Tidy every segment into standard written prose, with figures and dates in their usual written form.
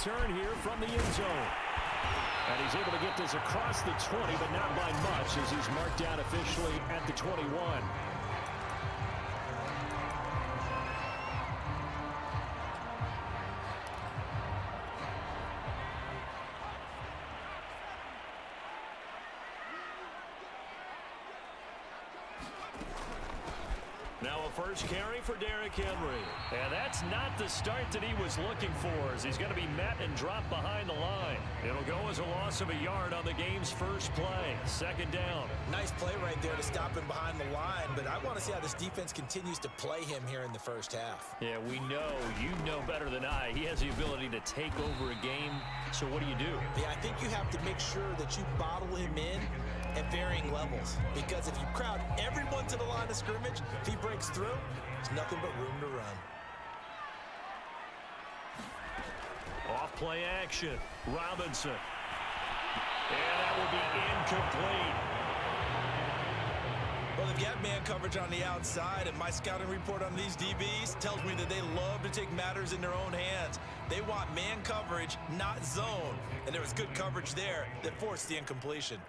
return here from the end zone. And he's able to get this across the 20, but not by much as he's marked down officially at the 21. Now a first carry for Derrick Henry. And that's not the start that he was looking for, as he's going to be met and dropped behind the line. It'll go as a loss of a yard on the game's first play. Second down. Nice play right there to stop him behind the line, but I want to see how this defense continues to play him here in the first half. Yeah, we know. You know better than I. He has the ability to take over a game. So what do you do? Yeah, I think you have to make sure that you bottle him in at varying levels, because if you crowd everyone to the line of scrimmage, if he breaks through, there's nothing but room to run. Off play action. Robinson. And that will be incomplete. Well, they've got man coverage on the outside, and my scouting report on these DBs tells me that they love to take matters in their own hands. They want man coverage, not zone. And there was good coverage there that forced the incompletion.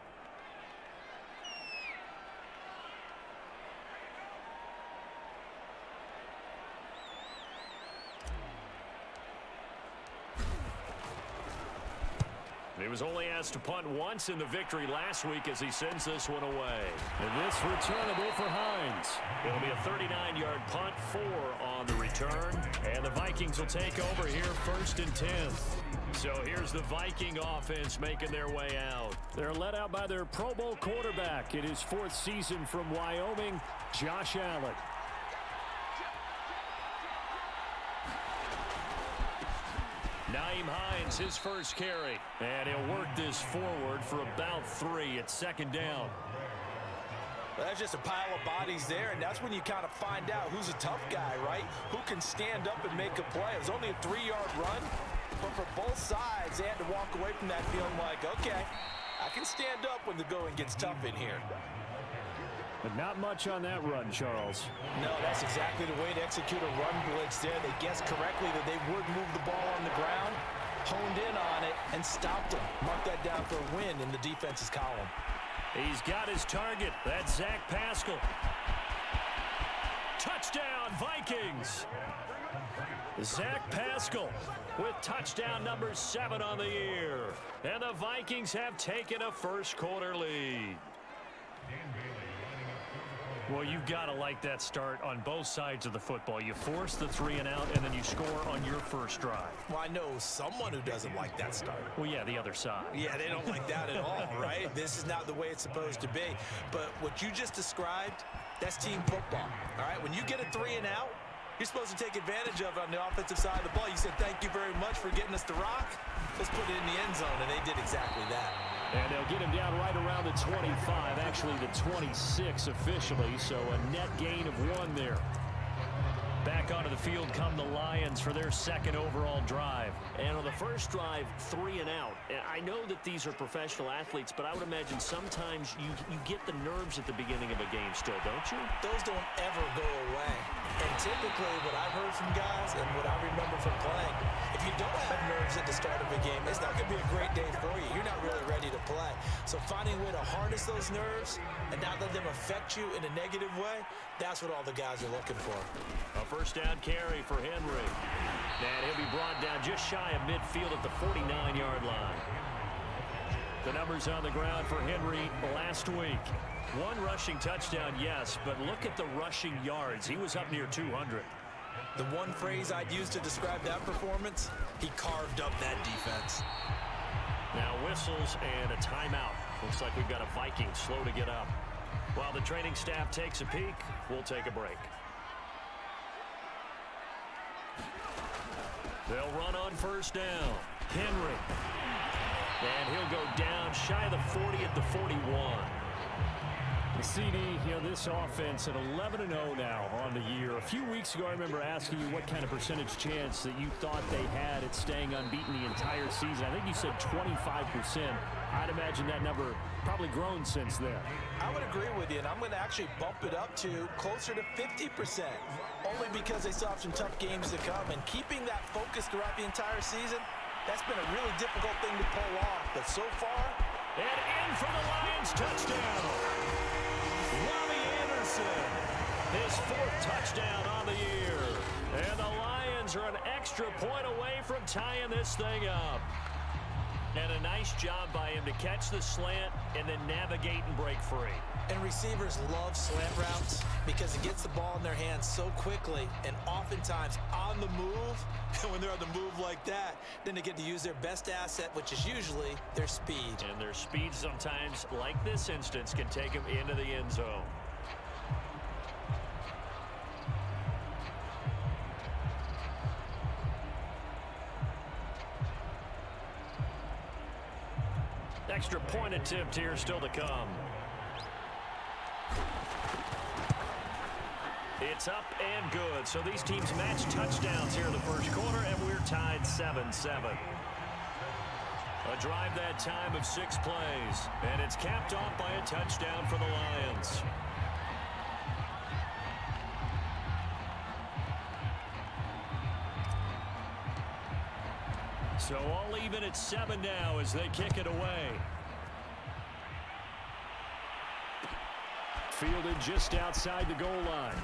He was only asked to punt once in the victory last week as he sends this one away. And this returnable for Hines. It'll be a 39-yard punt, 4 on the return. And the Vikings will take over here 1st and 10. So here's the Viking offense making their way out. They're led out by their Pro Bowl quarterback in his 4th season from Wyoming, Josh Allen. Nyheim Hines, his first carry. And he'll work this forward for about 3 at 2nd down. Well, that's just a pile of bodies there, and that's when you kind of find out who's a tough guy, right? Who can stand up and make a play. It was only a 3-yard run, but for both sides, they had to walk away from that feeling like, okay, I can stand up when the going gets tough in here. But not much on that run, Charles. No, that's exactly the way to execute a run blitz there. They guessed correctly that they would move the ball on the ground, honed in on it, and stopped him. Mark that down for a win in the defense's column. He's got his target. That's Zach Pascal. Touchdown, Vikings! Zach Pascal with touchdown number 7 on the year. And the Vikings have taken a first-quarter lead. Well, you've got to like that start on both sides of the football. You force the 3 and out, and then you score on your first drive. Well, I know someone who doesn't like that start. Well, yeah, the other side. Yeah, they don't like that at all, right? This is not the way it's supposed to be. But what you just described, that's team football, all right? When you get a 3 and out, you're supposed to take advantage of it on the offensive side of the ball. You said, thank you very much for getting us the rock. Let's put it in the end zone, and they did exactly that. And they'll get him down right around the 25, actually the 26 officially, so a net gain of 1 there. Back onto the field come the Lions for their 2nd overall drive. And on the first drive, 3 and out. I know that these are professional athletes, but I would imagine sometimes you get the nerves at the beginning of a game still, don't you? Those don't ever go away. And typically what I've heard from guys and what I remember from playing, if you don't have nerves at the start of a game, it's not going to be a great day for you. You're not really ready to play. So finding a way to harness those nerves and not let them affect you in a negative way, that's what all the guys are looking for. A first down carry for Henry. And he'll be brought down just shy of midfield at the 49-yard line. The numbers on the ground for Henry last week. 1 rushing touchdown, yes, but look at the rushing yards. He was up near 200. The one phrase I'd use to describe that performance, he carved up that defense. Now whistles and a timeout. Looks like we've got a Viking slow to get up. While the training staff takes a peek, we'll take a break. They'll run on first down. Henry. And he'll go down shy of the 40 at the 41. The CD, this offense at 11-0 now on the year. A few weeks ago, I remember asking you what kind of percentage chance that you thought they had at staying unbeaten the entire season. I think you said 25%. I'd imagine that number probably grown since then. I would agree with you, and I'm going to actually bump it up to closer to 50%, only because they still have some tough games to come. And keeping that focus throughout the entire season, That's been a really difficult thing to pull off, but so far... And in for the Lions touchdown. Robbie Anderson, his 4th touchdown on the year. And the Lions are an extra point away from tying this thing up. And a nice job by him to catch the slant and then navigate and break free. And receivers love slant routes because it gets the ball in their hands so quickly and oftentimes on the move. And when they're on the move like that, then they get to use their best asset, which is usually their speed. And their speed sometimes, like this instance, can take them into the end zone. Extra point attempt here still to come. It's up and good. So these teams match touchdowns here in the first quarter, and we're tied 7-7. A drive that time of 6 plays, and it's capped off by a touchdown for the Lions. So all even at 7 now as they kick it away. Fielded just outside the goal line.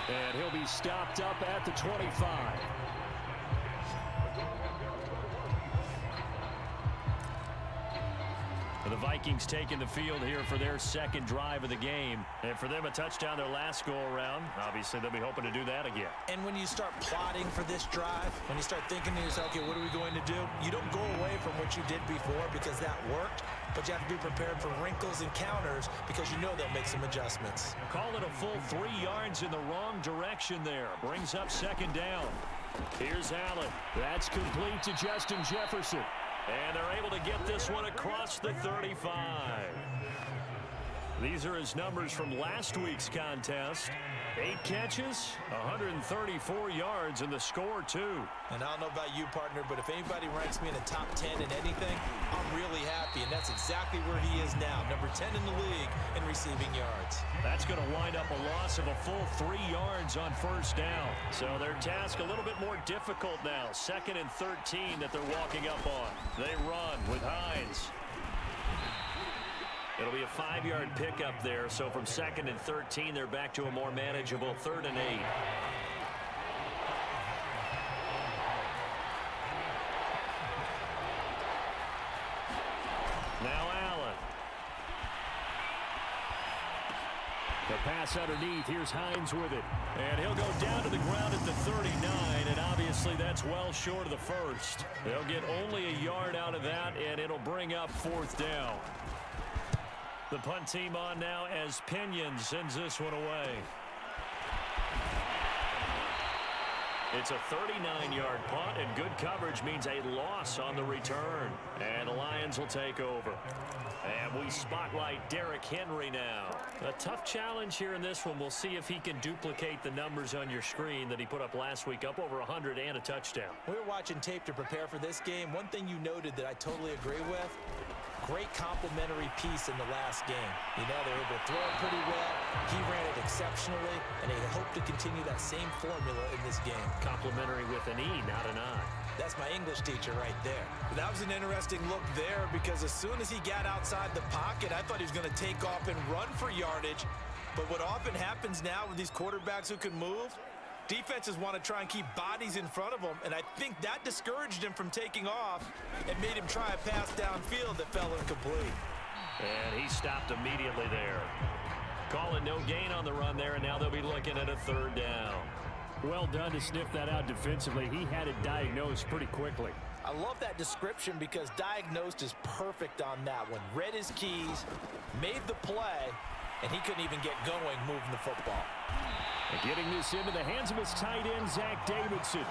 And he'll be stopped up at the 25. The Vikings taking the field here for their 2nd drive of the game. And for them, a touchdown their last go-around. Obviously, they'll be hoping to do that again. And when you start plotting for this drive, when you start thinking to yourself, okay, what are we going to do? You don't go away from what you did before because that worked, but you have to be prepared for wrinkles and counters because you know they'll make some adjustments. Call it a full 3 yards in the wrong direction there. Brings up 2nd down. Here's Allen. That's complete to Justin Jefferson. And they're able to get this one across the 35. These are his numbers from last week's contest. 8 catches, 134 yards, and the score, too. And I don't know about you, partner, but if anybody ranks me in the top 10 in anything, I'm really happy, and that's exactly where he is now, number 10 in the league in receiving yards. That's going to wind up a loss of a full 3 yards on 1st down. So their task a little bit more difficult now. 2nd and 13 that they're walking up on. They run with Hines. It'll be a 5-yard pickup there. So from 2nd and 13, they're back to a more manageable 3rd and 8. Now Allen. The pass underneath. Here's Hines with it. And he'll go down to the ground at the 39, and obviously that's well short of the first. They'll get only a yard out of that, and it'll bring up 4th down. The punt team on now as Pinion sends this one away. It's a 39-yard punt, and good coverage means a loss on the return. And the Lions will take over. And we spotlight Derrick Henry now. A tough challenge here in this one. We'll see if he can duplicate the numbers on your screen that he put up last week, up over 100 and a touchdown. We were watching tape to prepare for this game. One thing you noted that I totally agree with, great complimentary piece in the last game. You know, they were able to throw it pretty well. He ran it exceptionally, and they hope to continue that same formula in this game. Complimentary with an E, not an I. That's my English teacher right there. That was an interesting look there because as soon as he got outside the pocket, I thought he was going to take off and run for yardage. But what often happens now with these quarterbacks who can move, defenses want to try and keep bodies in front of them, and I think that discouraged him from taking off and made him try a pass downfield that fell incomplete. And he stopped immediately there. Calling no gain on the run there, and now they'll be looking at a 3rd down. Well done to sniff that out defensively. He had it diagnosed pretty quickly. I love that description because diagnosed is perfect on that one. Read his keys, made the play, and he couldn't even get going moving the football. And getting this into the hands of his tight end, Zach Davidson.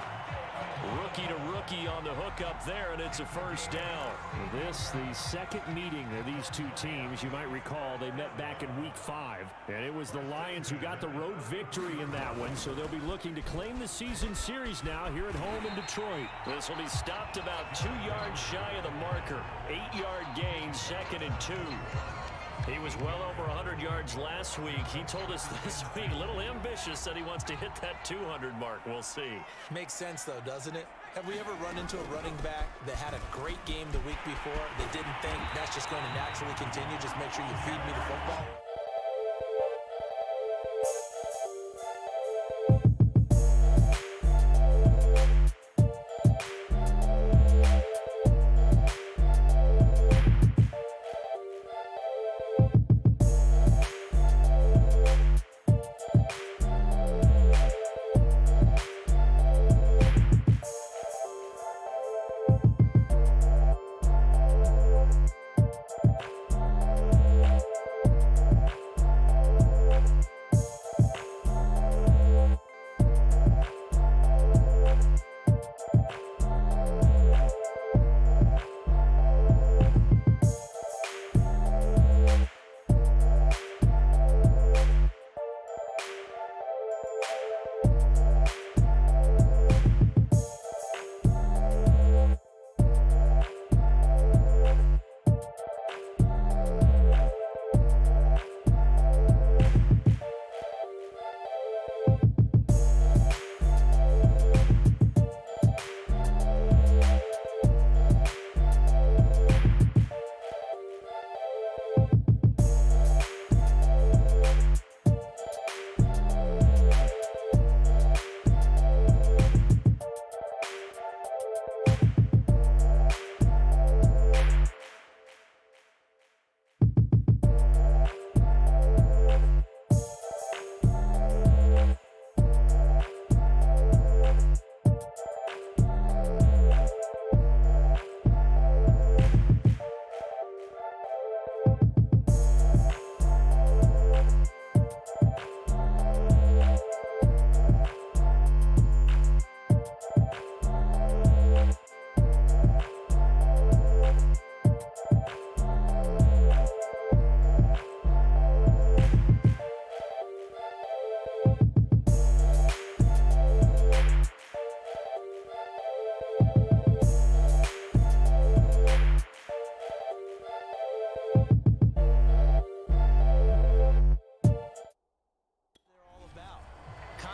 Rookie to rookie on the hook up there, and it's a 1st down. This, the 2nd meeting of these 2 teams. You might recall they met back in week 5, and it was the Lions who got the road victory in that one, so they'll be looking to claim the season series now here at home in Detroit. This will be stopped about 2 yards shy of the marker. 8-yard gain, 2nd and 2. He was well over 100 yards last week. He told us this week, a little ambitious, said he wants to hit that 200 mark. We'll see. Makes sense, though, doesn't it? Have we ever run into a running back that had a great game the week before? They didn't think that's just going to naturally continue. Just make sure you feed me the football.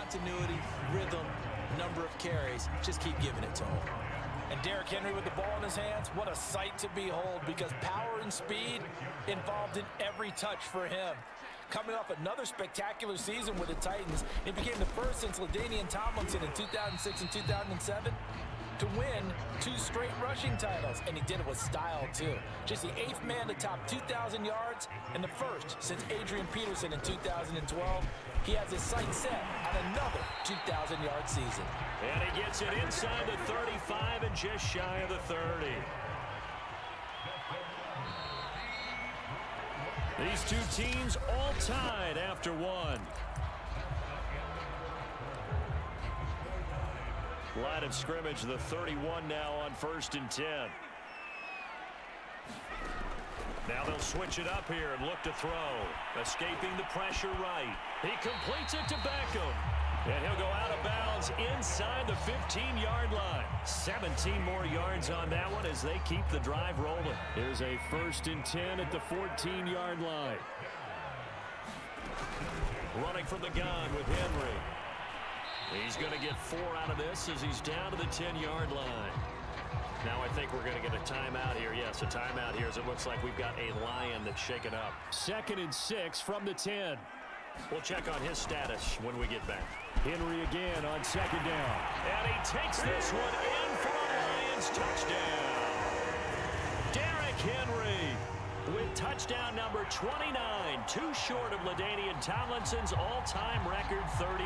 Continuity, rhythm, number of carries. Just keep giving it to him. And Derrick Henry with the ball in his hands, what a sight to behold, because power and speed involved in every touch for him. Coming off another spectacular season with the Titans, he became the first since LaDainian Tomlinson in 2006 and 2007 to win 2 straight rushing titles, and he did it with style too. Just the 8th man to top 2,000 yards and the first since Adrian Peterson in 2012. He has his sights set on another 2,000-yard season. And he gets it inside the 35 and just shy of the 30. These two teams all tied after one. Line of scrimmage, the 31 now on 1st and 10. Now they'll switch it up here and look to throw. Escaping the pressure right. He completes it to Beckham. And he'll go out of bounds inside the 15-yard line. 17 more yards on that one as they keep the drive rolling. Here's a 1st and 10 at the 14-yard line. Running from the gun with Henry. He's going to get 4 out of this as he's down to the 10-yard line. Now I think we're going to get a timeout here. Yes, a timeout here as it looks like we've got a Lion that's shaken up. 2nd and 6 from the 10. We'll check on his status when we get back. Henry again on 2nd down. And he takes this one in for a Lions touchdown. Derrick Henry with touchdown number 29, too short of LaDainian Tomlinson's all-time record 31.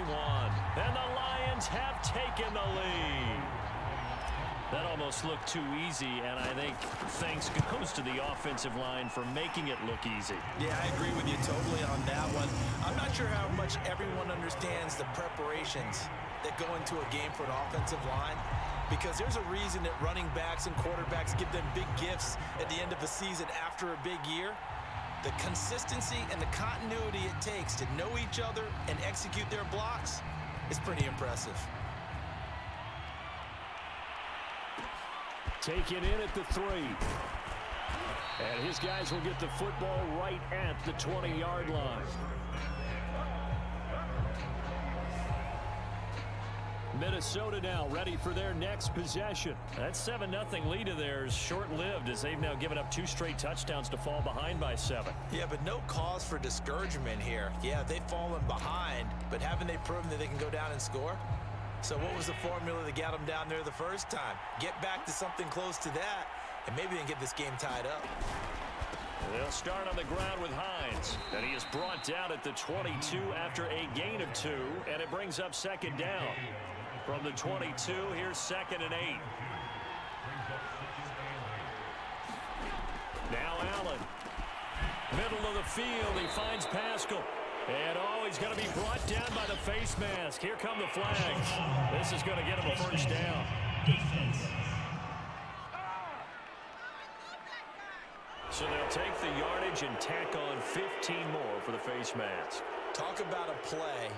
And the Lions have taken the lead. That almost looked too easy, and I think thanks goes to the offensive line for making it look easy. Yeah, I agree with you totally on that one. I'm not sure how much everyone understands the preparations that go into a game for an offensive line, because there's a reason that running backs and quarterbacks give them big gifts at the end of the season after a big year. The consistency and the continuity it takes to know each other and execute their blocks is pretty impressive. Taken in at the 3. And his guys will get the football right at the 20-yard line. Minnesota now ready for their next possession. That 7-0 lead of theirs short-lived as they've now given up 2 straight touchdowns to fall behind by 7. Yeah, but no cause for discouragement here. Yeah, they've fallen behind, but haven't they proven that they can go down and score? So what was the formula that got them down there the first time? Get back to something close to that, and maybe they can get this game tied up. They'll start on the ground with Hines, and he is brought down at the 22 after a gain of 2, and it brings up second down. From the 22, here's 2nd and 8. Now Allen. Middle of the field, he finds Pascal. And he's going to be brought down by the face mask. Here come the flags. This is going to get him a first down. So they'll take the yardage and tack on 15 more for the face mask. Talk about a play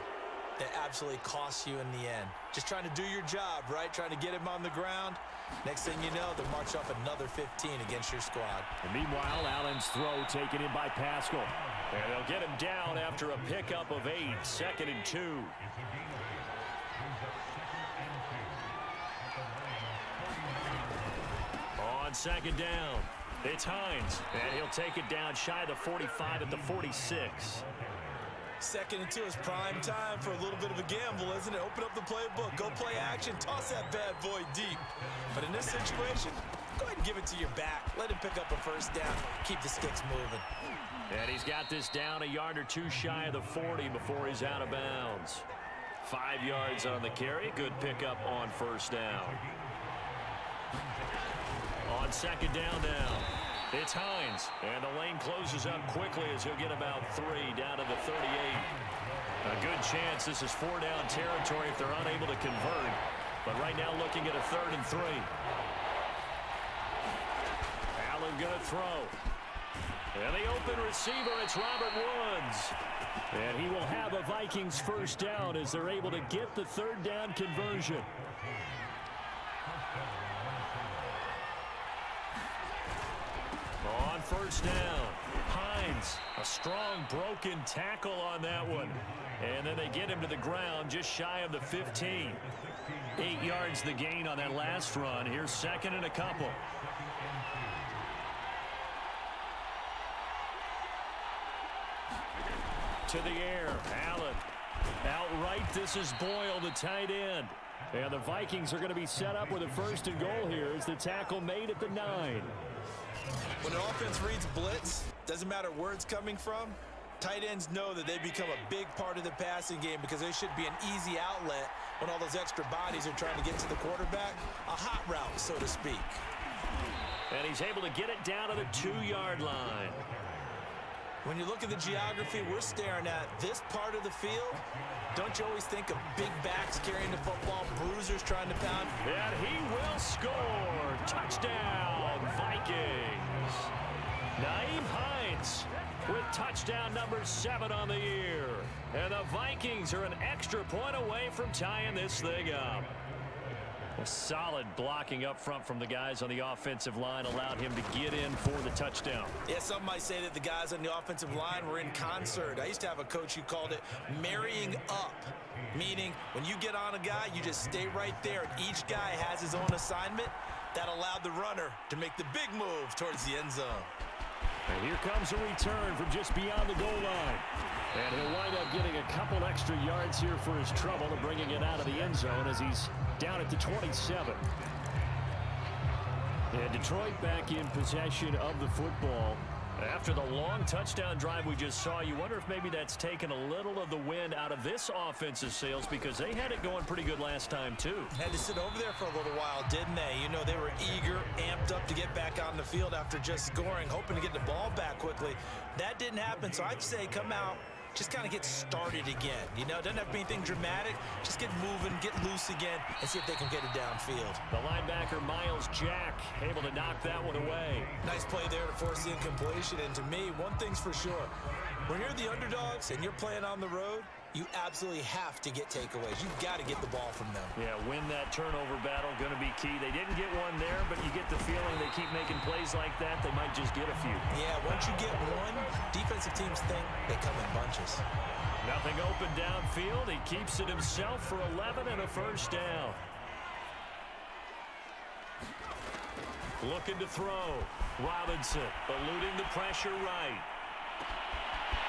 that absolutely costs you in the end. Just trying to do your job, right? Trying to get him on the ground. Next thing you know, they'll march off another 15 against your squad. And meanwhile, Allen's throw taken in by Pascal. And they'll get him down after a pickup of 8, 2nd and 2. On second down, it's Hines. And he'll take it down shy of the 45 at the 46. 2nd and 2 is prime time for a little bit of a gamble, isn't it? Open up the playbook, go play action, toss that bad boy deep. But in this situation, go ahead and give it to your back. Let him pick up a first down, keep the sticks moving. And he's got this down a yard or 2 shy of the 40 before he's out of bounds. 5 yards on the carry, good pickup on first down. On second down now. It's Hines, and the lane closes up quickly as he'll get about 3 down to the 38. A good chance this is 4-down territory if they're unable to convert. But right now looking at a 3rd and 3. Allen going to throw. And the open receiver, it's Robert Woods. And he will have a Vikings first down as they're able to get the 3rd down conversion. On first down, Hines, a strong broken tackle on that one. And then they get him to the ground just shy of the 15. 8 yards the gain on that last run. Here's 2nd and a couple. To the air, Allen. Outright, this is Boyle, the tight end. And the Vikings are going to be set up with a 1st and goal here as the tackle made at the 9. When an offense reads blitz, doesn't matter where it's coming from, tight ends know that they become a big part of the passing game because they should be an easy outlet when all those extra bodies are trying to get to the quarterback. A hot route, so to speak. And he's able to get it down to the 2-yard line. When you look at the geography we're staring at, this part of the field, don't you always think of big backs carrying the football, bruisers trying to pound? And he will score. Touchdown, Vikings. Nyheim Hines with touchdown number 7 on the year. And the Vikings are an extra point away from tying this thing up. A solid blocking up front from the guys on the offensive line allowed him to get in for the touchdown. Yeah, some might say that the guys on the offensive line were in concert. I used to have a coach who called it marrying up, meaning when you get on a guy, you just stay right there. Each guy has his own assignment. That allowed the runner to make the big move towards the end zone. And here comes a return from just beyond the goal line. And he'll wind up getting a couple extra yards here for his trouble and bringing it out of the end zone as he's down at the 27. And Detroit back in possession of the football. After the long touchdown drive we just saw, you wonder if maybe that's taken a little of the wind out of this offensive sails because they had it going pretty good last time too. Had to sit over there for a little while, didn't they? You know, they were eager, amped up to get back on the field after just scoring, hoping to get the ball back quickly. That didn't happen, so I'd say come out, just kind of get started again. You know, it doesn't have to be anything dramatic. Just get moving, get loose again, and see if they can get it downfield. The linebacker, Miles Jack, able to knock that one away. Nice play there to force the incompletion. And to me, one thing's for sure. When you're the underdogs and you're playing on the road, you absolutely have to get takeaways. You've got to get the ball from them. Yeah, win that turnover battle, going to be key. They didn't get one there, but you get the feeling they keep making plays like that, they might just get a few. Yeah, once you get one, defensive teams think they come in bunches. Nothing open downfield. He keeps it himself for 11 and a first down. Looking to throw. Robinson eluding the pressure right.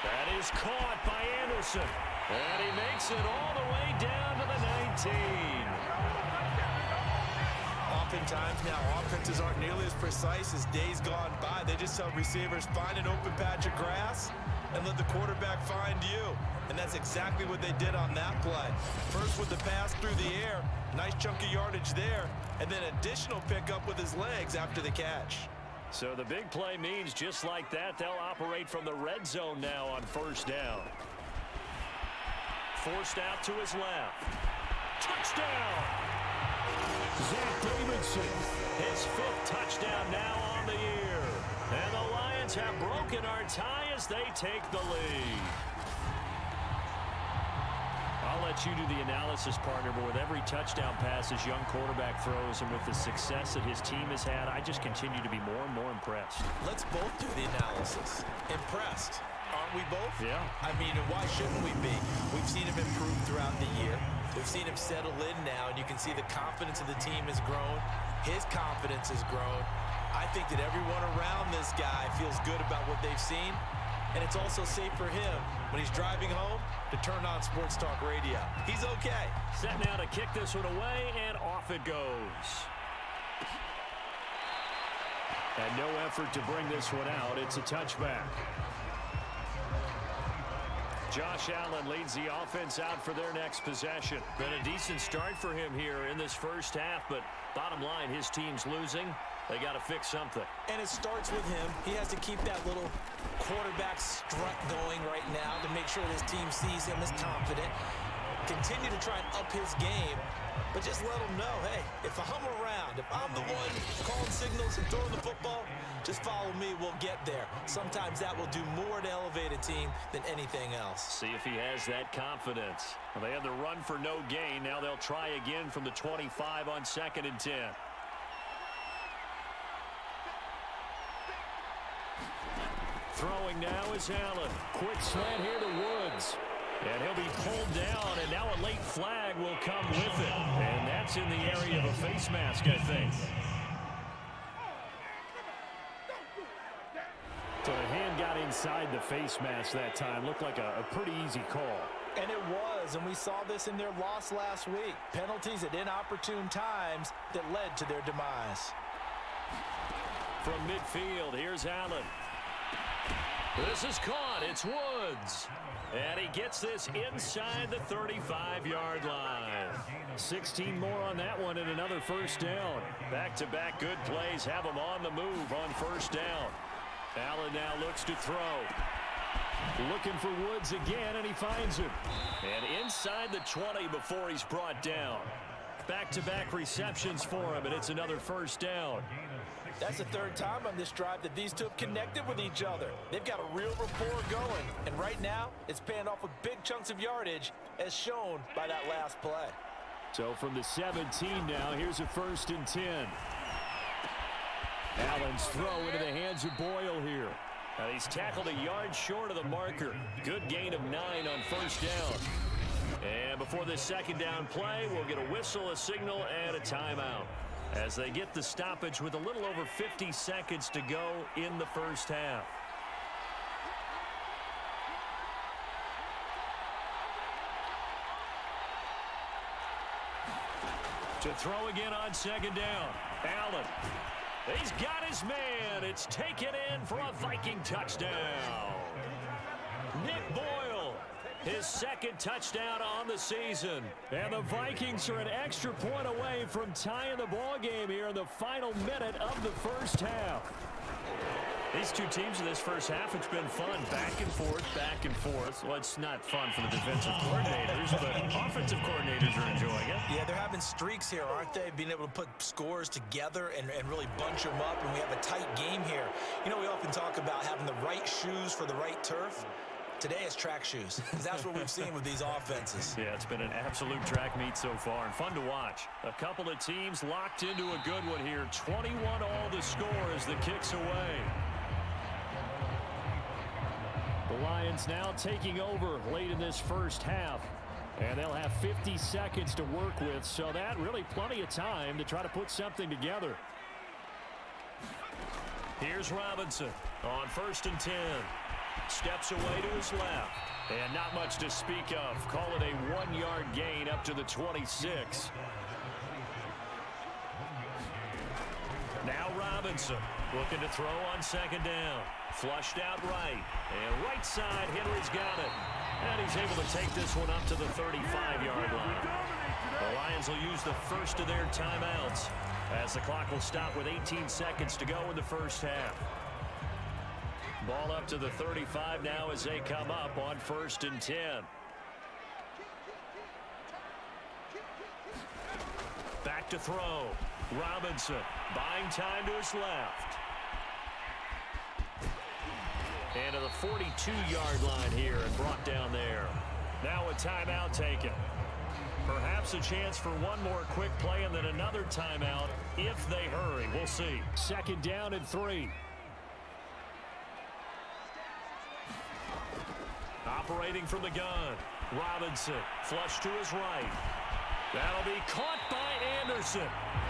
That is caught by Anderson. And he makes it all the way down to the 19. Oftentimes now, offenses aren't nearly as precise as days gone by. They just tell receivers, find an open patch of grass and let the quarterback find you. And that's exactly what they did on that play. First with the pass through the air, nice chunk of yardage there, and then additional pickup with his legs after the catch. So the big play means just like that, they'll operate from the red zone now on first down. Forced out to his left. Touchdown! Zach Davidson, his 5th touchdown now on the year. And the Lions have broken our tie as they take the lead. I'll let you do the analysis, partner, but with every touchdown pass his young quarterback throws and with the success that his team has had, I just continue to be more and more impressed. Let's both do the analysis. Impressed. Aren't we both? Yeah. I mean, and why shouldn't we be? We've seen him improve throughout the year. We've seen him settle in now, and you can see the confidence of the team has grown. His confidence has grown. I think that everyone around this guy feels good about what they've seen, and it's also safe for him when he's driving home to turn on Sports Talk Radio. He's okay. Set now to kick this one away, and off it goes. And no effort to bring this one out. It's a touchback. Josh Allen leads the offense out for their next possession. Been a decent start for him here in this first half, but bottom line, his team's losing. They got to fix something. And it starts with him. He has to keep that little quarterback strut going right now to make sure his team sees him as confident. Continue to try and up his game, but just let him know, hey, if I'm around, if I'm the one calling signals and throwing the football, just follow me, we'll get there. Sometimes that will do more to elevate a team than anything else. See if he has that confidence. Well, they had the run for no gain. Now they'll try again from the 25 on 2nd and 10. Throwing now is Allen. Quick slant here to Woods. And he'll be pulled down, and now a late flag will come with it. And that's in the area of a face mask, I think. So the hand got inside the face mask that time. Looked like a pretty easy call. And it was, and we saw this in their loss last week. Penalties at inopportune times that led to their demise. From midfield, here's Allen. This is caught. It's Woods. And he gets this inside the 35-yard line. 16 more on that one and another first down. Back-to-back good plays have him on the move on first down. Allen now looks to throw. Looking for Woods again, and he finds him. And inside the 20 before he's brought down. Back-to-back receptions for him, and it's another first down. That's the 3rd time on this drive that these two have connected with each other. They've got a real rapport going, and right now it's paying off with big chunks of yardage as shown by that last play. So from the 17 now, here's a 1st and 10. Allen's throw into the hands of Boyle here. And he's tackled a yard short of the marker. Good gain of 9 on first down. And before this 2nd down play, we'll get a whistle, a signal, and a timeout as they get the stoppage with a little over 50 seconds to go in the first half. To throw again on 2nd down. Allen. He's got his man. It's taken in for a Viking touchdown. Nick Boyle, his 2nd touchdown on the season. And the Vikings are an extra point away from tying the ball game here in the final minute of the first half. These two teams in this first half, it's been fun. Back and forth, back and forth. Well, it's not fun for the defensive coordinators, but offensive coordinators are enjoying it. Yeah, they're having streaks here, aren't they? Being able to put scores together and really bunch them up, and we have a tight game here. You know, we often talk about having the right shoes for the right turf. Today it's track shoes. That's what we've seen with these offenses. Yeah, it's been an absolute track meet so far and fun to watch. A couple of teams locked into a good one here. 21 all the score as the kick's away. The Lions now taking over late in this first half. And they'll have 50 seconds to work with, so that really plenty of time to try to put something together. Here's Robinson on 1st and 10. Steps away to his left. And not much to speak of. Call it a 1-yard gain up to the 26. Now Robinson looking to throw on 2nd down. Flushed out right. And right side, Henry's got it. And he's able to take this one up to the 35-yard line. The Lions will use the first of their timeouts as the clock will stop with 18 seconds to go in the first half. Ball up to the 35 now as they come up on 1st and 10. Back to throw. Robinson buying time to his left. And to the 42-yard line here and brought down there. Now a timeout taken. Perhaps a chance for one more quick play and then another timeout if they hurry. We'll see. 2nd down and 3. Operating from the gun. Robinson flush to his right. That'll be caught by Anderson.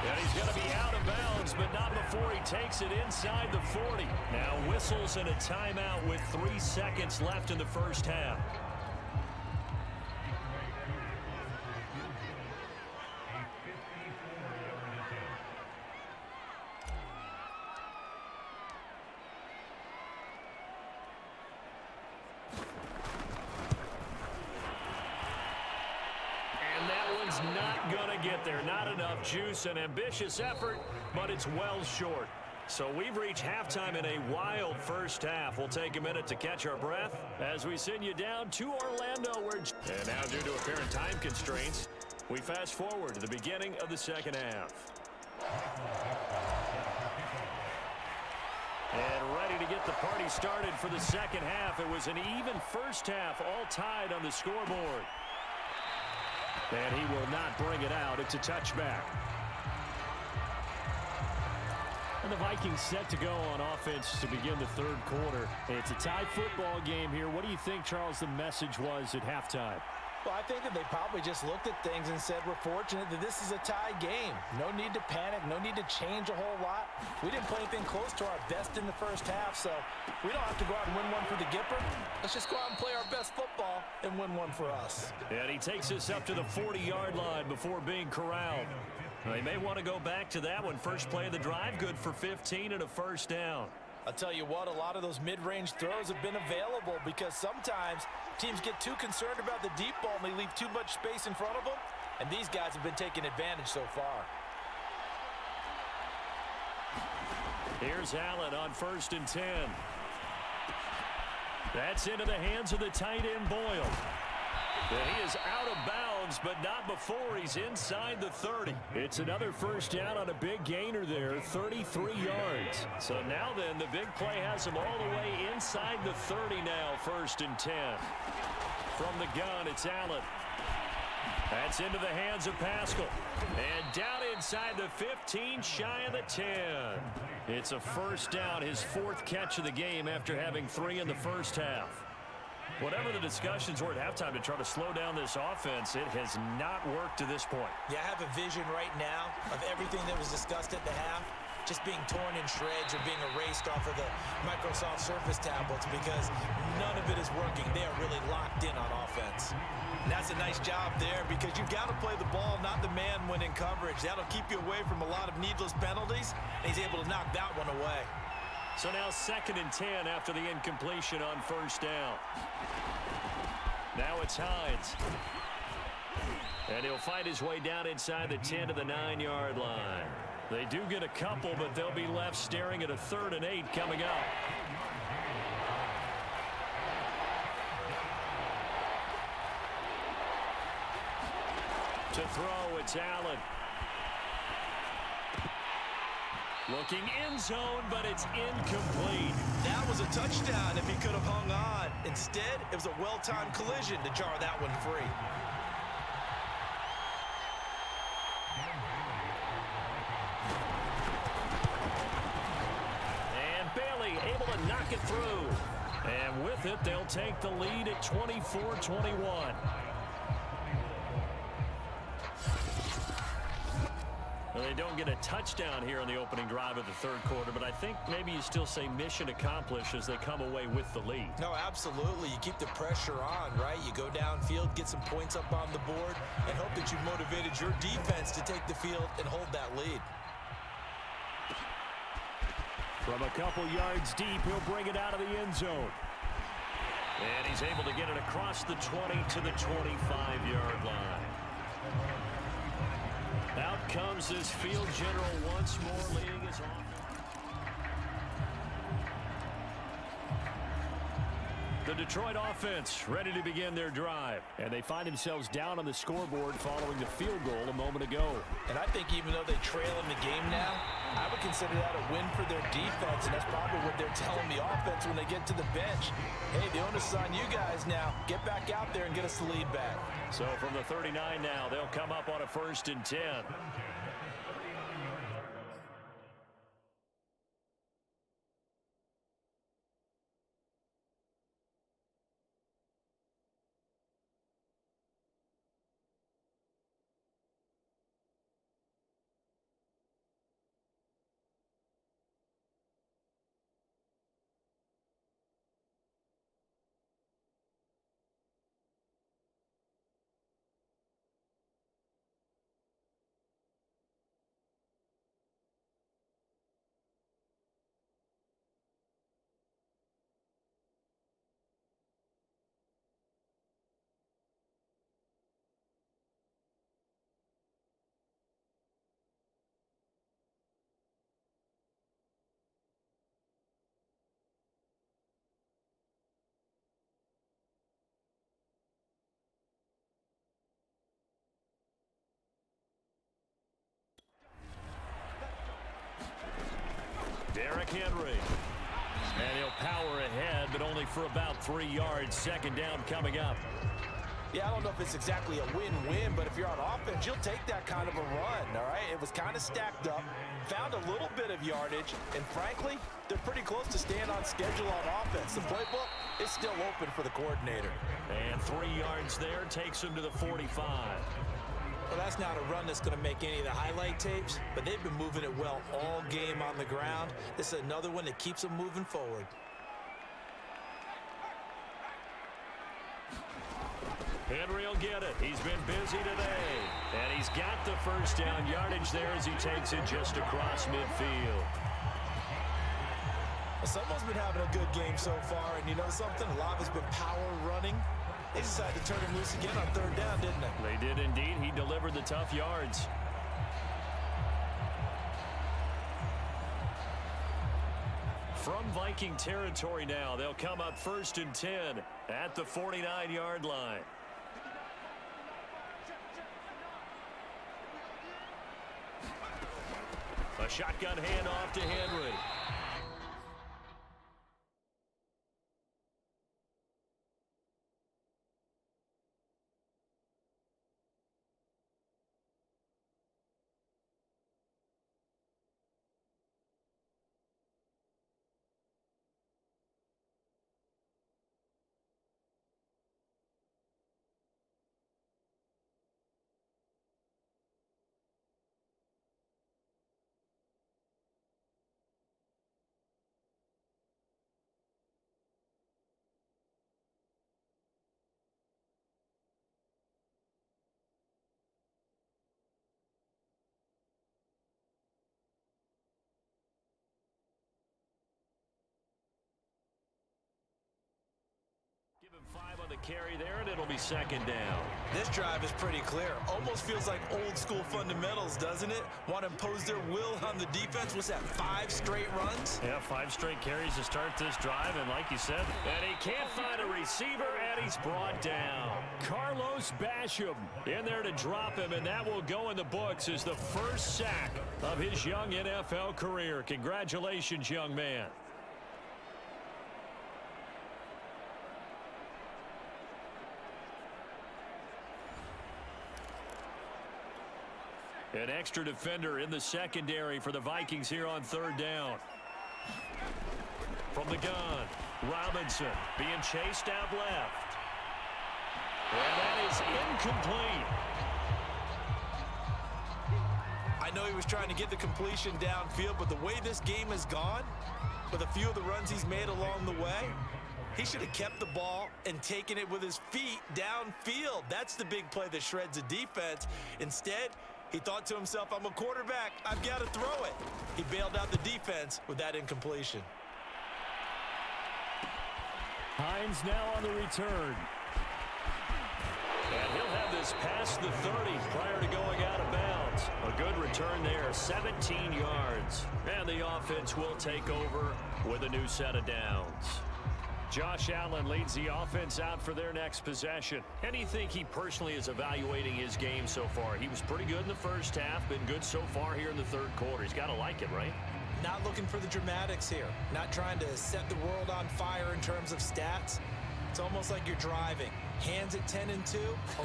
And he's going to be out of bounds, but not before he takes it inside the 40. Now whistles and a timeout with 3 seconds left in the first half. Not going to get there. Not enough juice. An ambitious effort, but it's well short. So we've reached halftime in a wild first half. We'll take a minute to catch our breath as we send you down to Orlando. And now, due to apparent time constraints, we fast forward to the beginning of the second half. And ready to get the party started for the second half. It was an even first half, all tied on the scoreboard. And he will not bring it out. It's a touchback. And the Vikings set to go on offense to begin the third quarter. It's a tie football game here. What do you think, Charles, the message was at halftime? Well, I think that they probably just looked at things and said, we're fortunate that this is a tie game. No need to panic. No need to change a whole lot. We didn't play anything close to our best in the first half, so we don't have to go out and win one for the Gipper. Let's just go out and play our best football and win one for us. And he takes us up to the 40-yard line before being corralled. They may want to go back to that one. First play of the drive, good for 15 and a first down. I'll tell you what, a lot of those mid-range throws have been available because sometimes teams get too concerned about the deep ball and they leave too much space in front of them, and these guys have been taking advantage so far. Here's Allen on 1st and 10. That's into the hands of the tight end Boyle. And he is out of bounds, but not before he's inside the 30. It's another first down on a big gainer there, 33 yards. So now then, the big play has him all the way inside the 30 now, 1st and 10. From the gun, it's Allen. That's into the hands of Pascal. And down inside the 15, shy of the 10. It's a first down, his 4th catch of the game after having 3 in the first half. Whatever the discussions were at halftime to try to slow down this offense, it has not worked to this point. Yeah, I have a vision right now of everything that was discussed at the half just being torn in shreds or being erased off of the Microsoft Surface tablets because none of it is working. They are really locked in on offense. And that's a nice job there because you've got to play the ball, not the man when in coverage. That'll keep you away from a lot of needless penalties, and he's able to knock that one away. So now 2nd and 10 after the incompletion on first down. Now it's Hines. And he'll fight his way down inside the 10 to the 9-yard line. They do get a couple, but they'll be left staring at a 3rd and 8 coming up. To throw, it's Allen. Looking end zone, but it's incomplete. That was a touchdown if he could have hung on. Instead, it was a well-timed collision to jar that one free. And Bailey able to knock it through. And with it, they'll take the lead at 24-21. Well, they don't get a touchdown here in the opening drive of the third quarter, but I think maybe you still say mission accomplished as they come away with the lead. No, absolutely. You keep the pressure on, right? You go downfield, get some points up on the board, and hope that you've motivated your defense to take the field and hold that lead. From a couple yards deep, he'll bring it out of the end zone. And he's able to get it across the 20 to the 25-yard line. Out comes this field general once more, leading his offense. The Detroit offense ready to begin their drive. And they find themselves down on the scoreboard following the field goal a moment ago. And I think even though they trail in the game now, I would consider that a win for their defense, and that's probably what they're telling the offense when they get to the bench. Hey, the onus is on you guys now. Get back out there and get us the lead back. So from the 39 now, they'll come up on a 1st and 10. Derrick Henry. And he'll power ahead, but only for about 3 yards. 2nd down coming up. Yeah, I don't know if it's exactly a win-win, but if you're on offense, you'll take that kind of a run, all right? It was kind of stacked up, found a little bit of yardage, and frankly, they're pretty close to staying on schedule on offense. The playbook is still open for the coordinator. And 3 yards there takes him to the 45. Well, that's not a run that's going to make any of the highlight tapes, but they've been moving it well all game on the ground. This is another one that keeps them moving forward. Henry will get it. He's been busy today. And he's got the 1st down yardage there as he takes it just across midfield. Well, someone's been having a good game so far, and you know something? A lot has been power running. They decided to turn him loose again on 3rd down, didn't they? They did indeed. He delivered the tough yards. From Viking territory now, they'll come up 1st and 10 at the 49-yard line. A shotgun handoff to Henry. carry there, and it'll be second down. This drive is pretty clear. Almost feels like old school fundamentals, doesn't it? Want to impose their will on the defense. What's that, 5 straight runs? Yeah, 5 straight carries to start this drive, and like you said, and he can't find a receiver, and he's brought down. Carlos Basham in there to drop him, and that will go in the books as the first sack of his young NFL career. Congratulations, young man. An extra defender in the secondary for the Vikings here on third down. From the gun, Robinson being chased out left. And that is incomplete. I know he was trying to get the completion downfield, but the way this game has gone, with a few of the runs he's made along the way, he should have kept the ball and taken it with his feet downfield. That's the big play that shreds a defense. Instead, he thought to himself, I'm a quarterback, I've got to throw it. He bailed out the defense with that incompletion. Hines now on the return. And he'll have this past the 30 prior to going out of bounds. A good return there, 17 yards. And the offense will take over with a new set of downs. Josh Allen leads the offense out for their next possession. And do you think he personally is evaluating his game so far? He was pretty good in the first half, been good so far here in the third quarter. He's got to like it, right? Not looking for the dramatics here. Not trying to set the world on fire in terms of stats. It's almost like you're driving. Hands at 10 and 2,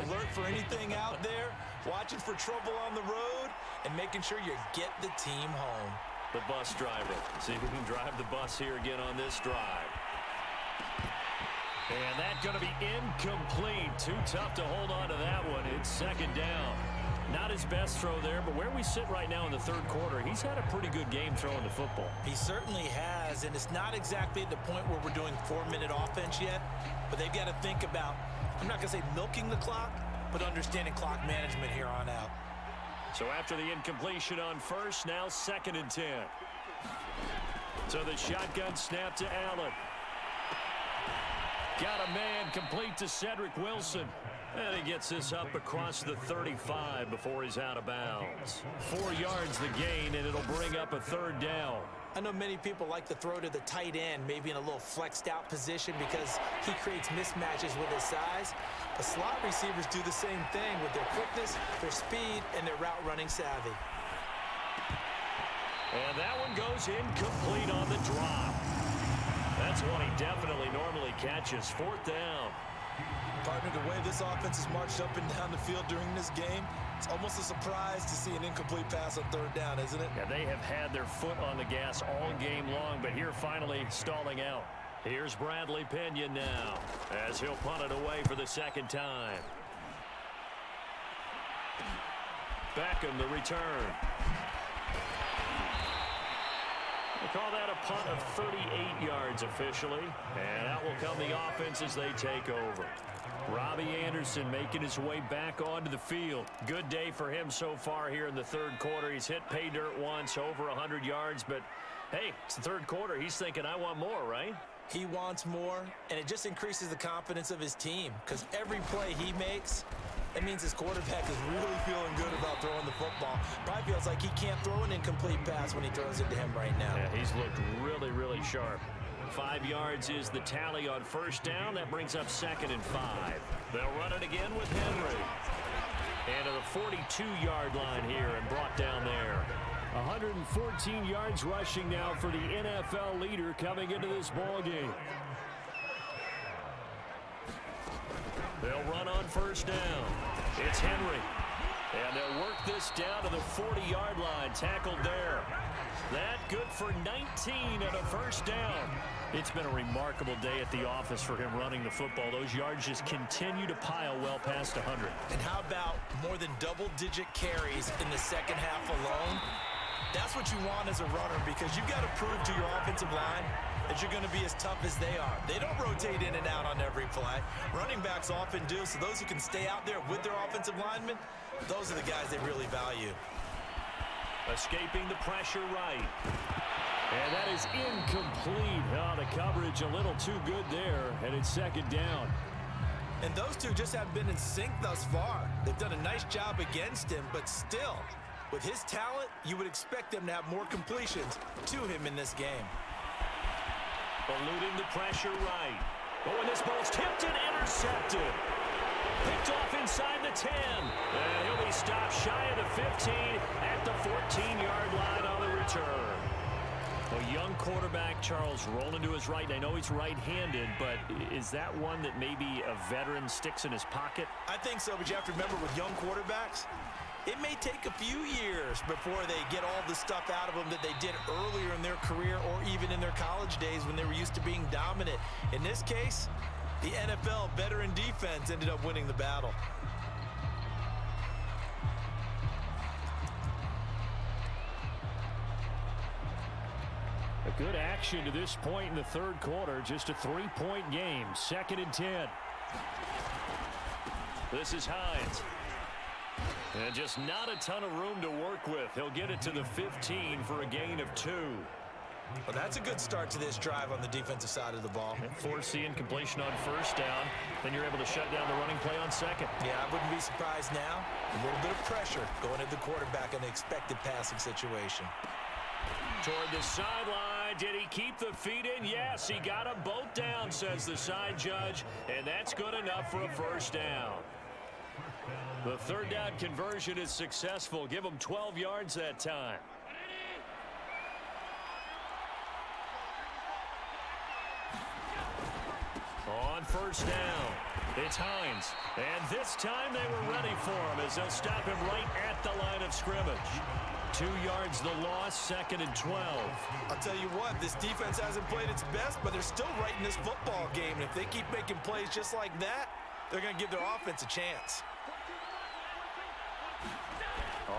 alert for anything out there, watching for trouble on the road, and making sure you get the team home. The bus driver. See if we can drive the bus here again on this drive. And that's going to be incomplete. Too tough to hold on to that one. It's second down. Not his best throw there, but where we sit right now in the third quarter, he's had a pretty good game throwing the football. He certainly has, and it's not exactly at the point where we're doing 4-minute offense yet, but they've got to think about, I'm not going to say milking the clock, but understanding clock management here on out. So after the incompletion on first, now second and 10. So the shotgun snap to Allen. Got a man complete to Cedric Wilson. And he gets this up across the 35 before he's out of bounds. 4 yards the gain, and it'll bring up a third down. I know many people like to throw to the tight end, maybe in a little flexed out position because he creates mismatches with his size. The slot receivers do the same thing with their quickness, their speed, and their route running savvy. And that one goes incomplete on the drop. That's one he definitely normally catches. Fourth down. Partner, the way this offense has marched up and down the field during this game, it's almost a surprise to see an incomplete pass on third down, isn't it? Yeah, they have had their foot on the gas all game long, but here finally stalling out. Here's Bradley Pinion now as he'll punt it away for the second time. Beckham the return. They call that a punt of 38 yards officially, and out will come the offense as they take over. Robbie Anderson making his way back onto the field. Good day for him so far here in the third quarter. He's hit pay dirt once, over 100 yards, but hey, it's the third quarter. He's thinking, I want more, right? He wants more, and it just increases the confidence of his team because every play he makes, that means his quarterback is really feeling good about throwing the football. Probably feels like he can't throw an incomplete pass when he throws it to him right now. Yeah, he's looked really, really sharp. 5 yards is the tally on first down. That brings up second and 5. They'll run it again with Henry. And to the 42-yard line here and brought down there. 114 yards rushing now for the NFL leader coming into this ballgame. They'll run on first down. It's Henry. And they'll work this down to the 40-yard line. Tackled there. That good for 19 and a first down. It's been a remarkable day at the office for him running the football. Those yards just continue to pile well past 100. And how about more than double-digit carries in the second half alone? That's what you want as a runner because you've got to prove to your offensive line that you're going to be as tough as they are. They don't rotate in and out on every play. Running backs often do, so those who can stay out there with their offensive linemen, those are the guys they really value. Escaping the pressure right. And that is incomplete. Oh, the coverage a little too good there, and it's second down. And those two just haven't been in sync thus far. They've done a nice job against him, but still, with his talent, you would expect them to have more completions to him in this game. Eluding the pressure right. Oh, and this ball's tipped and intercepted. Picked off inside the 10. And he'll be stopped shy of the 15 at the 14-yard line on the return. A young quarterback, Charles, rolling to his right. I know he's right-handed, but is that one that maybe a veteran sticks in his pocket? I think so, but you have to remember with young quarterbacks, it may take a few years before they get all the stuff out of them that they did earlier in their career or even in their college days when they were used to being dominant. In this case, the NFL veteran defense ended up winning the battle. A good action to this point in the third quarter. Just a 3-point game. 2nd and 10. This is Hines. And just not a ton of room to work with. He'll get it to the 15 for a gain of 2. Well, that's a good start to this drive on the defensive side of the ball. Force the incompletion on first down. Then you're able to shut down the running play on second. Yeah, I wouldn't be surprised now. A little bit of pressure going at the quarterback in the expected passing situation. Toward the sideline. Did he keep the feet in? Yes, he got them both down, says the side judge. And that's good enough for a first down. The third down conversion is successful. Give him 12 yards that time. On first down, it's Hines. And this time they were ready for him as they'll stop him right at the line of scrimmage. 2 yards the loss, 2nd and 12. I'll tell you what, this defense hasn't played its best, but they're still right in this football game. And if they keep making plays just like that, they're going to give their offense a chance.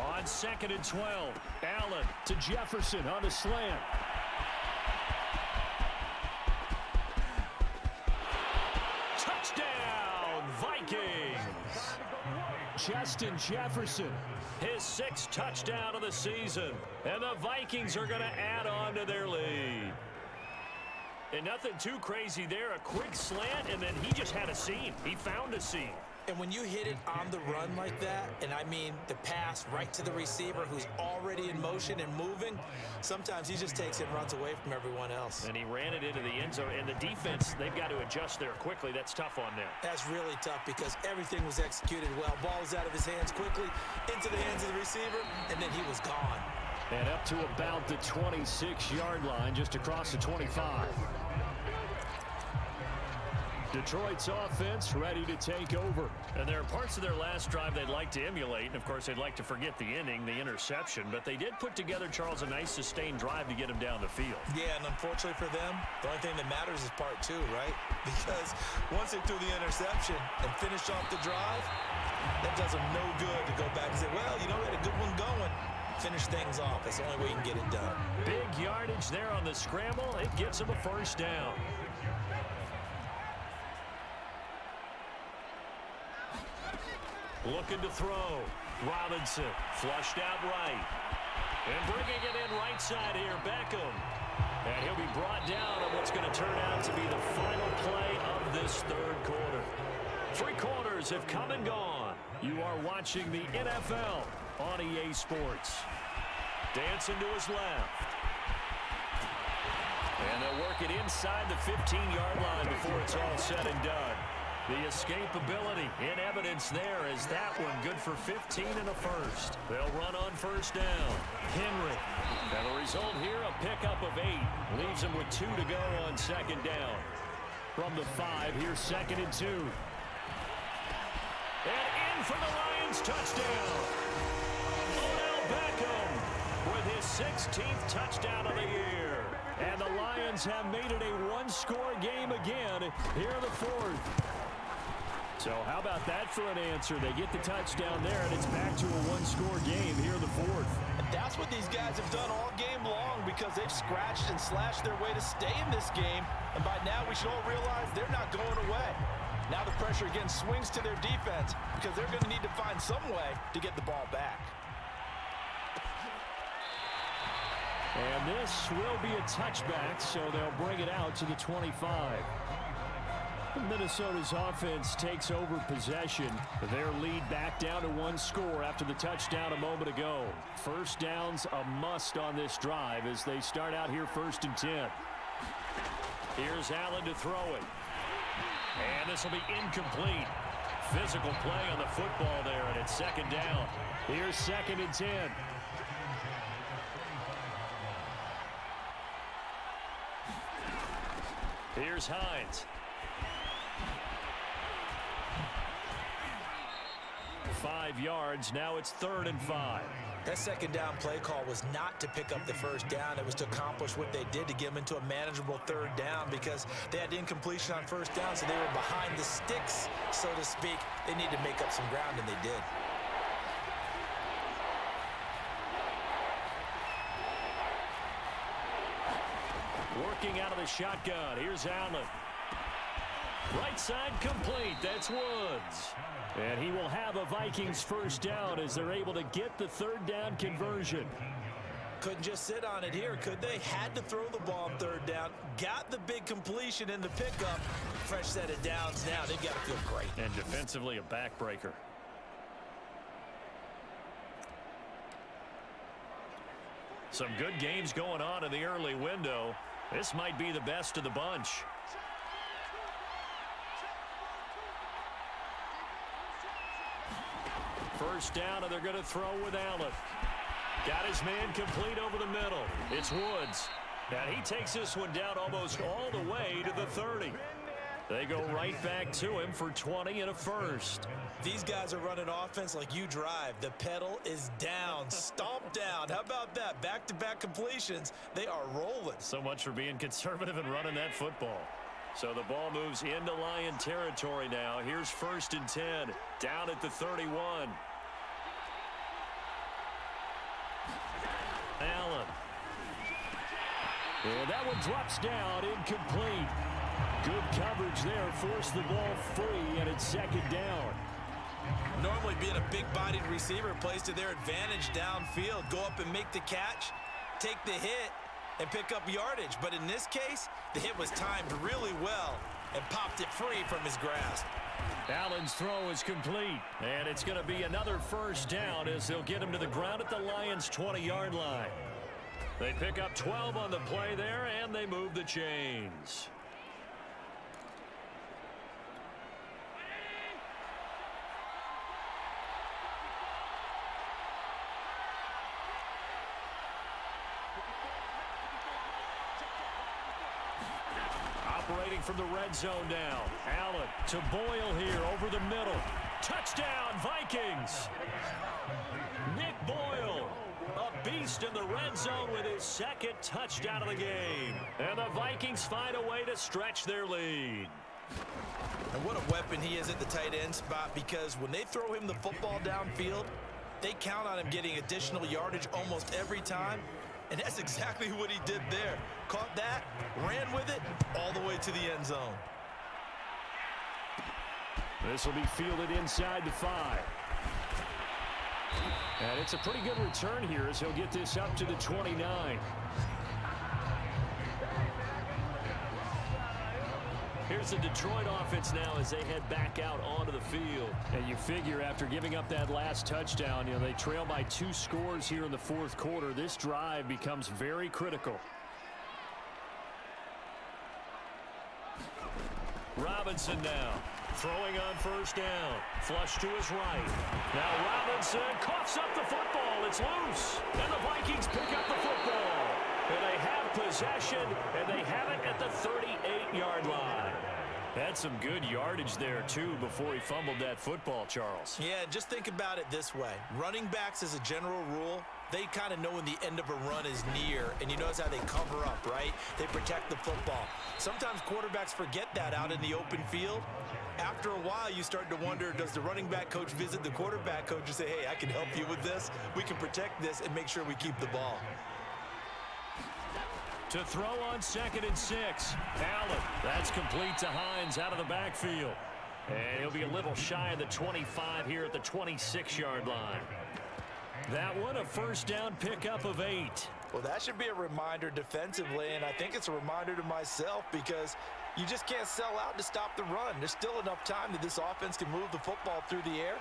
On 2nd and 12, Allen to Jefferson on the slant. Touchdown, Vikings! Justin Jefferson, his 6th touchdown of the season. And the Vikings are going to add on to their lead. And nothing too crazy there. A quick slant, and then he just had a seam. He found a seam. And when you hit it on the run like that, and I mean the pass right to the receiver who's already in motion and moving, sometimes he just takes it and runs away from everyone else. And he ran it into the end zone. And the defense, they've got to adjust there quickly. That's tough on them. That's really tough because everything was executed well. Ball was out of his hands quickly, into the hands of the receiver, and then he was gone. And up to about the 26-yard line, just across the 25. Detroit's offense ready to take over. And there are parts of their last drive they'd like to emulate. And, of course, they'd like to forget the inning, the interception. But they did put together, Charles, a nice sustained drive to get him down the field. Yeah, and unfortunately for them, the only thing that matters is part 2, right? Because once they threw the interception and finished off the drive, that does them no good to go back and say, well, you know, we had a good one going. Finish things off. That's the only way you can get it done. Big yardage there on the scramble. It gets him a first down. Looking to throw. Robinson flushed out right. And bringing it in right side here, Beckham. And he'll be brought down on what's going to turn out to be the final play of this third quarter. 3 quarters have come and gone. You are watching the NFL on EA Sports. Dancing to his left. And they'll work it inside the 15-yard line before it's all said and done. The escapability in evidence there is that one good for 15 and a first. They'll run on first down. Henry. And the result here, a pickup of 8. Leaves him with 2 to go on second down. From the 5, here's 2nd and 2. And in for the Lions touchdown. Odell Beckham with his 16th touchdown of the year. And the Lions have made it a one-score game again here in the fourth. So how about that for an answer? They get the touchdown there, and it's back to a one-score game here in the fourth. And that's what these guys have done all game long because they've scratched and slashed their way to stay in this game. And by now, we should all realize they're not going away. Now the pressure again swings to their defense because they're going to need to find some way to get the ball back. And this will be a touchback, so they'll bring it out to the 25. Minnesota's offense takes over possession. Their lead back down to 1 score after the touchdown a moment ago. First down's a must on this drive as they start out here 1st and 10. Here's Allen to throw it. And this will be incomplete. Physical play on the football there, and it's 2nd down. Here's 2nd and 10. Here's Hines. 5 yards. Now it's 3rd and 5. That 2nd down play call was not to pick up the 1st down. It was to accomplish what they did to get them into a manageable 3rd down because they had incompletion on 1st down, so they were behind the sticks, so to speak. They needed to make up some ground, and they did. Working out of the shotgun. Here's Allen. Right side complete. That's Woods. And he will have a Vikings 1st down as they're able to get the 3rd down conversion. Couldn't just sit on it here, could they? Had to throw the ball on 3rd down. Got the big completion in the pickup. Fresh set of downs now. They've got to feel great. And defensively, a backbreaker. Some good games going on in the early window. This might be the best of the bunch. First down, and they're going to throw with Allen. Got his man complete over the middle. It's Woods. And he takes this one down almost all the way to the 30. They go right back to him for 20 and a first. These guys are running offense like you drive. The pedal is down, stomped down. How about that? Back-to-back completions. They are rolling. So much for being conservative and running that football. So the ball moves into Lion territory now. Here's 1st and 10, down at the 31. Allen. And that one drops down, incomplete. Good coverage there, forced the ball free, and it's 2nd down. Normally being a big-bodied receiver plays to their advantage downfield. Go up and make the catch, take the hit, and pick up yardage. But in this case, the hit was timed really well and popped it free from his grasp. Allen's throw is complete, and it's going to be another 1st down as they'll get him to the ground at the Lions' 20-yard line. They pick up 12 on the play there, and they move the chains. Operating from the red zone now. Allen to Boyle here over the middle. Touchdown, Vikings! Nick Boyle, a beast in the red zone with his 2nd touchdown of the game. And the Vikings find a way to stretch their lead. And what a weapon he is at the tight end spot, because when they throw him the football downfield, they count on him getting additional yardage almost every time. And that's exactly what he did there. Caught that, ran with it, all the way to the end zone. This will be fielded inside the 5. And it's a pretty good return here as he'll get this up to the 29. Here's the Detroit offense now as they head back out onto the field. And you figure after giving up that last touchdown, they trail by 2 scores here in the 4th quarter. This drive becomes very critical. Robinson now throwing on 1st down. Flush to his right. Now Robinson coughs up the football. It's loose. And the Vikings pick up the football. And they have possession, and they have it at the 38-yard line. That's some good yardage there, too, before he fumbled that football, Charles. Yeah, just think about it this way. Running backs, as a general rule, they kind of know when the end of a run is near, and you notice how they cover up, right? They protect the football. Sometimes quarterbacks forget that out in the open field. After a while, you start to wonder, does the running back coach visit the quarterback coach and say, hey, I can help you with this. We can protect this and make sure we keep the ball. To throw on 2nd and 6. Allen. That's complete to Hines out of the backfield. And he'll be a little shy of the 25 here at the 26-yard line. That one, a 1st down pickup of 8. Well, that should be a reminder defensively, and I think it's a reminder to myself because You just can't sell out to stop the run. There's still enough time that this offense can move the football through the air,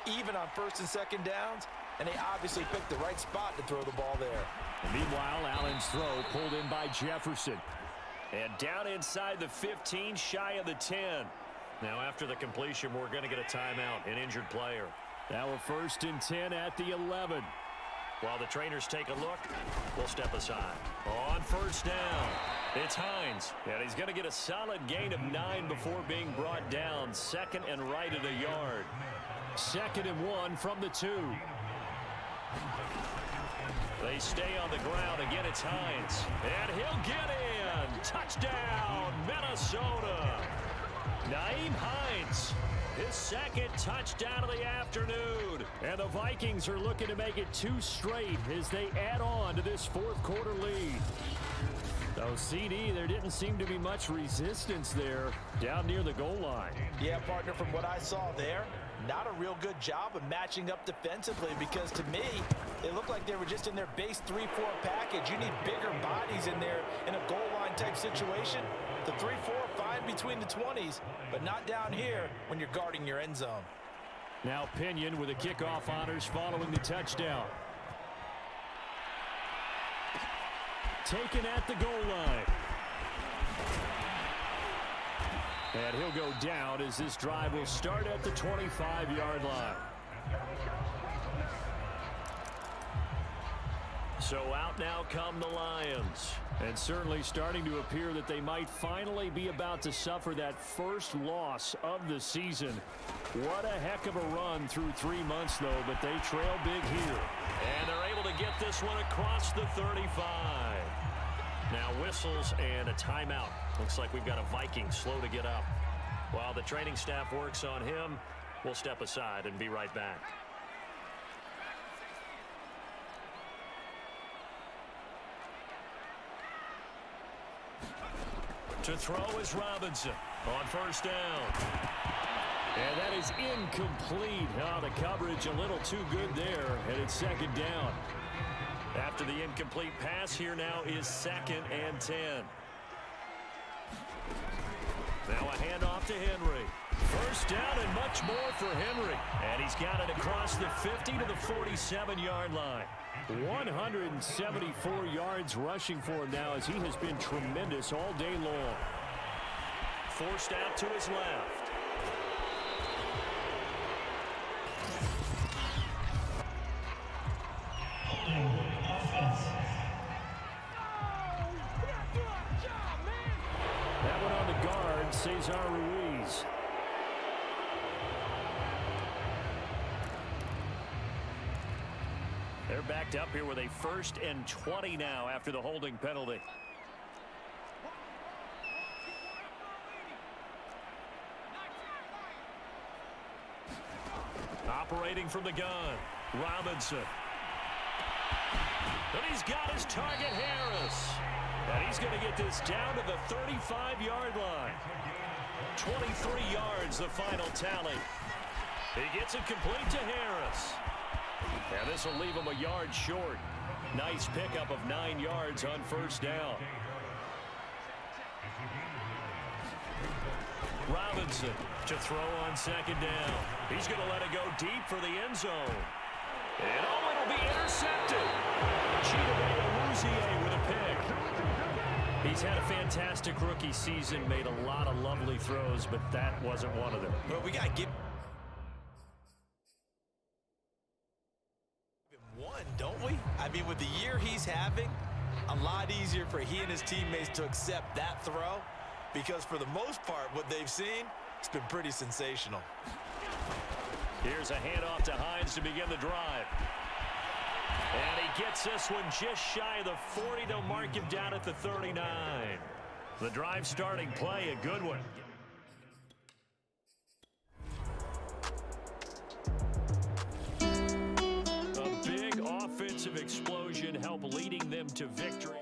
even on first and second downs, and they obviously picked the right spot to throw the ball there. And meanwhile, Allen's throw pulled in by Jefferson. And down inside the 15, shy of the 10. Now after the completion, we're going to get a timeout, an injured player. Now we're 1st and 10 at the 11. While the trainers take a look, we'll step aside. On 1st down, it's Hines. And he's going to get a solid gain of 9 before being brought down. 2nd and right at a yard. 2nd and 1 from the 2. They stay on the ground. Again, it's Hines. And he'll get in. Touchdown, Minnesota. Nyheim Hines, his 2nd touchdown of the afternoon. And the Vikings are looking to make it 2 straight as they add on to this 4th quarter lead. So, CD, there didn't seem to be much resistance there down near the goal line. Yeah, partner, from what I saw there, not a real good job of matching up defensively because, to me, it looked like they were just in their base 3-4 package. You need bigger bodies in there in a goal line type situation. The 3-4 fine between the 20s, but not down here when you're guarding your end zone. Now Pinion with the kickoff honors following the touchdown. Taken at the goal line. And he'll go down as this drive will start at the 25-yard line. So out now come the Lions. And certainly starting to appear that they might finally be about to suffer that first loss of the season. What a heck of a run through 3 months, though, but they trail big here. And they're able to get this one across the 35. Now whistles and a timeout. Looks like we've got a Viking slow to get up. While the training staff works on him, we'll step aside and be right back. To throw is Robinson on 1st down. And that is incomplete. Oh, the coverage a little too good there, and it's 2nd down. After the incomplete pass, here now is 2nd and 10. Now a handoff to Henry. 1st down and much more for Henry. And he's got it across the 50 to the 47-yard line. 174 yards rushing for him now as he has been tremendous all day long. Forced out to his left. That one on the guard, Cesar Ruiz. They're backed up here with a 1st and 20 now after the holding penalty. Operating from the gun, Robinson. And he's got his target, Harris. And he's going to get this down to the 35-yard line. 23 yards, the final tally. He gets it complete to Harris. And this will leave him a yard short. Nice pickup of 9 yards on 1st down. Robinson to throw on 2nd down. He's going to let it go deep for the end zone. And it'll be intercepted. Chidobe with a pick. He's had a fantastic rookie season, made a lot of lovely throws, but that wasn't one of them. Well, we got to give one, don't we? I mean, with the year he's having, a lot easier for he and his teammates to accept that throw because for the most part, what they've seen, it's been pretty sensational. Here's a handoff to Hines to begin the drive. And he gets this one just shy of the 40. They'll mark him down at the 39. The drive starting play, a good one. A big offensive explosion helped leading them to victory.